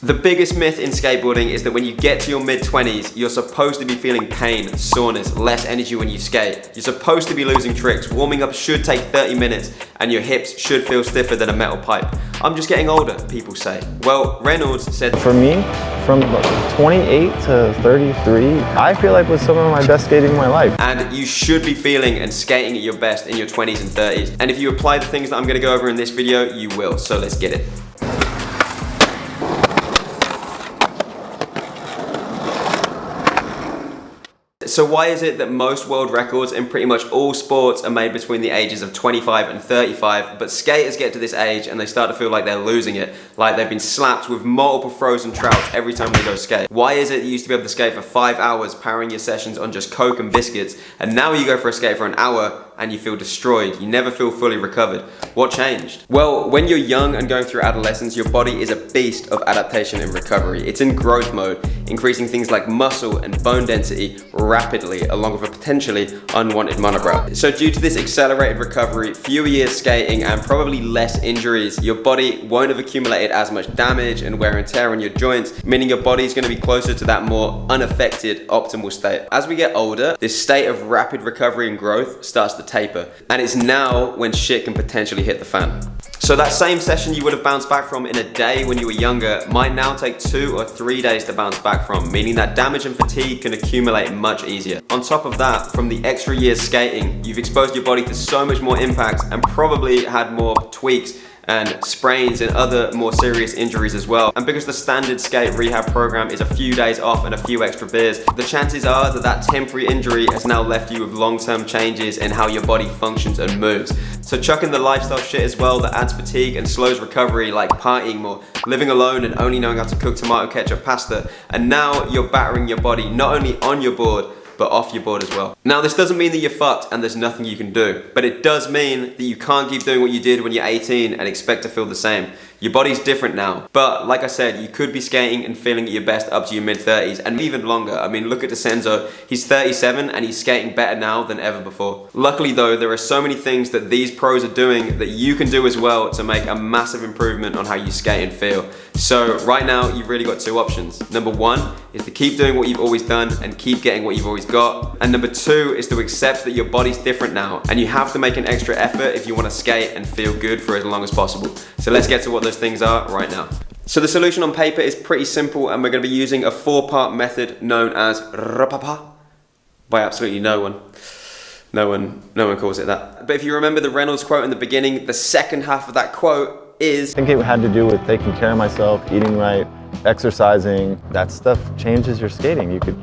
The biggest myth in skateboarding is that when you get to your mid-20s, you're supposed to be feeling pain, soreness, less energy when you skate. You're supposed to be losing tricks. Warming up should take 30 minutes and your hips should feel stiffer than a metal pipe. I'm just getting older, people say. Well, Reynolds said, for me, from 28 to 33, I feel like was some of my best skating in my life. And you should be feeling and skating at your best in your 20s and 30s. And if you apply the things that I'm gonna go over in this video, you will. So let's get it. So why is it that most world records in pretty much all sports are made between the ages of 25 and 35, but skaters get to this age and they start to feel like they're losing it, like they've been slapped with multiple frozen trouts every time they go skate? Why is it you used to be able to skate for 5 hours powering your sessions on just Coke and biscuits, and now you go for a skate for an hour and you feel destroyed, you never feel fully recovered? What changed? Well, when you're young and going through adolescence, your body is a beast of adaptation and recovery. It's in growth mode, increasing things like muscle and bone density rapidly, along with a potentially unwanted monobrow. So due to this accelerated recovery, fewer years skating and probably less injuries, your body won't have accumulated as much damage and wear and tear on your joints, meaning your body's gonna be closer to that more unaffected optimal state. As we get older, this state of rapid recovery and growth starts to taper, and it's now when shit can potentially hit the fan. So that same session you would have bounced back from in a day when you were younger might now take 2 or 3 days to bounce back from, meaning that damage and fatigue can accumulate much easier. On top of that, from the extra years skating, you've exposed your body to so much more impact and probably had more tweaks and sprains and other more serious injuries as well. And because the standard skate rehab program is a few days off and a few extra beers, the chances are that that temporary injury has now left you with long-term changes in how your body functions and moves. So chuck in the lifestyle shit as well that adds fatigue and slows recovery, like partying more, living alone and only knowing how to cook tomato ketchup pasta, and now you're battering your body not only on your board, but off your board as well. Now, this doesn't mean that you're fucked and there's nothing you can do, but it does mean that you can't keep doing what you did when you're 18 and expect to feel the same. Your body's different now, but like I said, you could be skating and feeling at your best up to your mid-30s and even longer. I mean, look at DeCenzo. He's 37 and he's skating better now than ever before. Luckily though, there are so many things that these pros are doing that you can do as well to make a massive improvement on how you skate and feel. So right now, you've really got 2 options. Number 1 is to keep doing what you've always done and keep getting what you've always got. And number 2 is to accept that your body's different now and you have to make an extra effort if you want to skate and feel good for as long as possible. So let's get to what those things are right now. So the solution on paper is pretty simple, and we're going to be using a 4-part method known as rapapa by absolutely no one. No one calls it that. But if you remember the Reynolds quote in the beginning, the second half of that quote is, I think it had to do with taking care of myself, eating right, exercising. That stuff changes your skating. You could,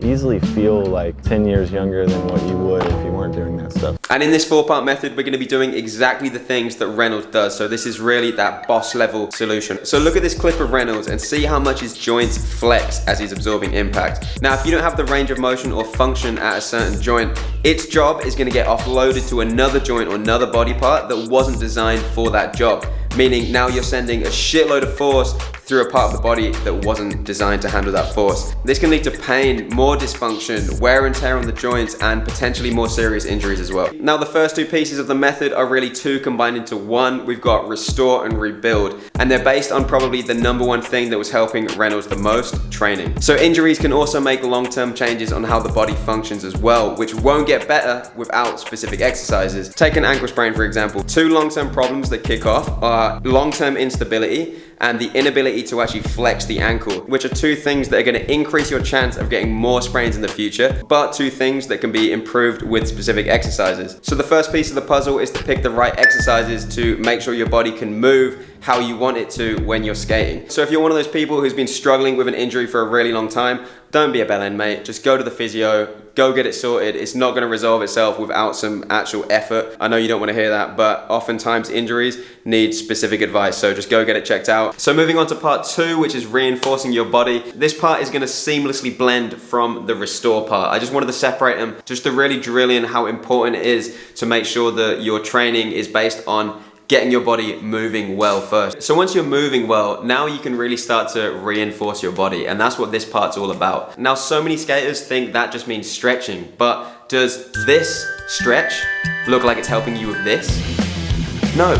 easily feel like 10 years younger than what you would if you weren't doing that stuff. And in this 4-part method, we're going to be doing exactly the things that Reynolds does. So this is really that boss level solution. So look at this clip of Reynolds and see how much his joints flex as he's absorbing impact. Now, if you don't have the range of motion or function at a certain joint, its job is going to get offloaded to another joint or another body part that wasn't designed for that job. Meaning now you're sending a shitload of force through a part of the body that wasn't designed to handle that force. This can lead to pain, more dysfunction, wear and tear on the joints, and potentially more serious injuries as well. Now, the first 2 pieces of the method are really 2 combined into 1. We've got restore and rebuild, and they're based on probably the number 1 thing that was helping Reynolds the most, training. So injuries can also make long-term changes on how the body functions as well, which won't get better without specific exercises. Take an ankle sprain, for example. 2 long-term problems that kick off are long-term instability and the inability to actually flex the ankle, which are 2 things that are going to increase your chance of getting more sprains in the future, but 2 things that can be improved with specific exercises. So the first piece of the puzzle is to pick the right exercises to make sure your body can move how you want it to when you're skating. So if you're one of those people who's been struggling with an injury for a really long time, don't be a bellend, mate. Just go to the physio, go get it sorted. It's not gonna resolve itself without some actual effort. I know you don't wanna hear that, but oftentimes injuries need specific advice, so just go get it checked out. So moving on to part 2, which is reinforcing your body. This part is gonna seamlessly blend from the restore part. I just wanted to separate them just to really drill in how important it is to make sure that your training is based on getting your body moving well first. So once you're moving well, now you can really start to reinforce your body, and that's what this part's all about. Now, so many skaters think that just means stretching, but does this stretch look like it's helping you with this? No.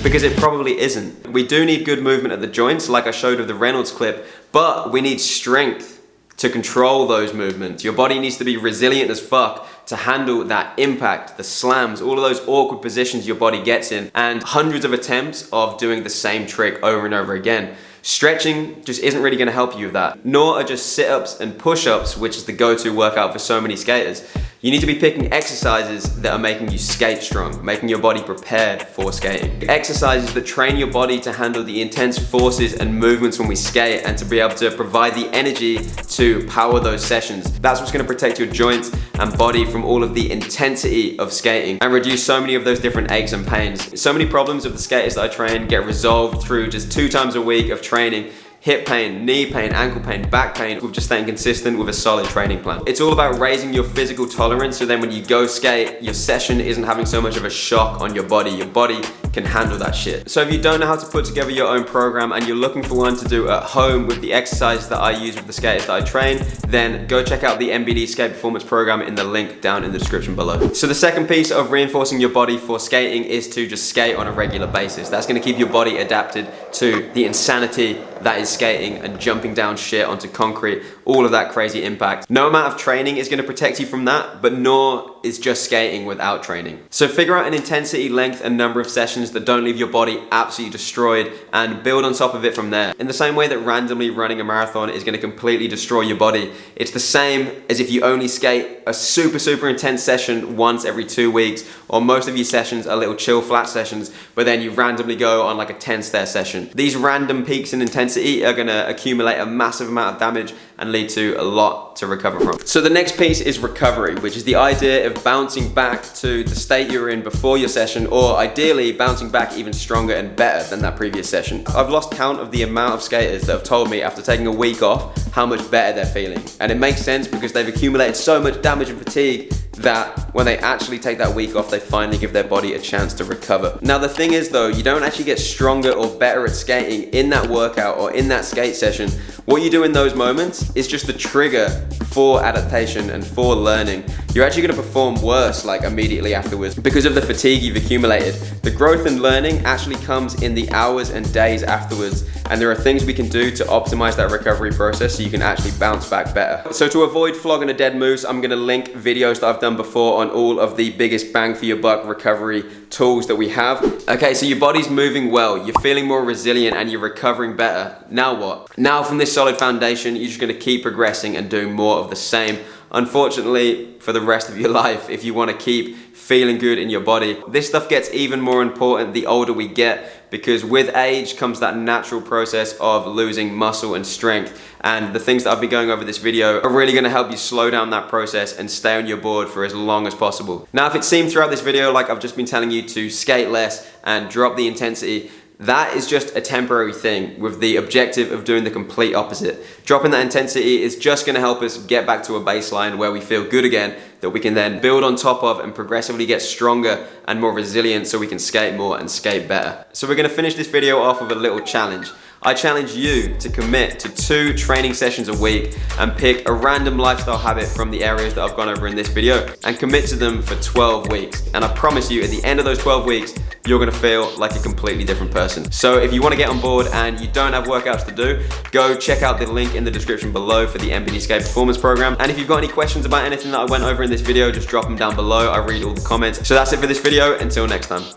Because it probably isn't. We do need good movement at the joints, like I showed with the Reynolds clip, but we need strength to control those movements. Your body needs to be resilient as fuck to handle that impact, the slams, all of those awkward positions your body gets in, and hundreds of attempts of doing the same trick over and over again. Stretching just isn't really gonna help you with that. Nor are just sit-ups and push-ups, which is the go-to workout for so many skaters. You need to be picking exercises that are making you skate strong, making your body prepared for skating. Exercises that train your body to handle the intense forces and movements when we skate and to be able to provide the energy to power those sessions. That's what's gonna protect your joints and body from all of the intensity of skating and reduce so many of those different aches and pains. So many problems of the skaters that I train get resolved through just 2 times a week of training. Hip pain, knee pain, ankle pain, back pain, with just staying consistent with a solid training plan. It's all about raising your physical tolerance so then when you go skate, your session isn't having so much of a shock on your body. Your body can handle that shit. So if you don't know how to put together your own program and you're looking for one to do at home with the exercises that I use with the skaters that I train, then go check out the MBD Skate Performance Program in the link down in the description below. So the second piece of reinforcing your body for skating is to just skate on a regular basis. That's gonna keep your body adapted to the insanity that is skating and jumping down shit onto concrete, all of that crazy impact. No amount of training is gonna protect you from that, but nor is just skating without training. So figure out an intensity, length, and number of sessions that don't leave your body absolutely destroyed and build on top of it from there. In the same way that randomly running a marathon is gonna completely destroy your body, it's the same as if you only skate a super intense session once every 2 weeks, or most of your sessions are little chill flat sessions, but then you randomly go on like a 10-stair session. These random peaks in intensity are gonna accumulate a massive amount of damage and lead to a lot to recover from. So the next piece is recovery, which is the idea of bouncing back to the state you were in before your session, or ideally bouncing back even stronger and better than that previous session. I've lost count of the amount of skaters that have told me after taking a week off how much better they're feeling. And it makes sense because they've accumulated so much damage and fatigue that when they actually take that week off, they finally give their body a chance to recover. Now the thing is though, you don't actually get stronger or better at skating in that workout or in that skate session. What you do in those moments is just the trigger for adaptation and for learning. You're actually gonna perform worse like immediately afterwards because of the fatigue you've accumulated. The growth and learning actually comes in the hours and days afterwards, and there are things we can do to optimize that recovery process so you can actually bounce back better. So to avoid flogging a dead moose, I'm gonna link videos that I've done before on all of the biggest bang for your buck recovery tools that we have. Okay, so your body's moving well, you're feeling more resilient and you're recovering better. Now what? Now from this solid foundation, you're just gonna keep progressing and doing more of the same. Unfortunately, for the rest of your life, if you wanna keep feeling good in your body. This stuff gets even more important the older we get, because with age comes that natural process of losing muscle and strength. And the things that I've been going over this video are really gonna help you slow down that process and stay on your board for as long as possible. Now, if it seemed throughout this video like I've just been telling you to skate less and drop the intensity, that is just a temporary thing with the objective of doing the complete opposite. Dropping that intensity is just gonna help us get back to a baseline where we feel good again, that we can then build on top of and progressively get stronger and more resilient so we can skate more and skate better. So we're gonna finish this video off with a little challenge. I challenge you to commit to 2 training sessions a week and pick a random lifestyle habit from the areas that I've gone over in this video and commit to them for 12 weeks. And I promise you, at the end of those 12 weeks, you're gonna feel like a completely different person. So if you wanna get on board and you don't have workouts to do, go check out the link in the description below for the MBD Skate Performance Program. And if you've got any questions about anything that I went over in this video, just drop them down below. I read all the comments. So that's it for this video. Until next time.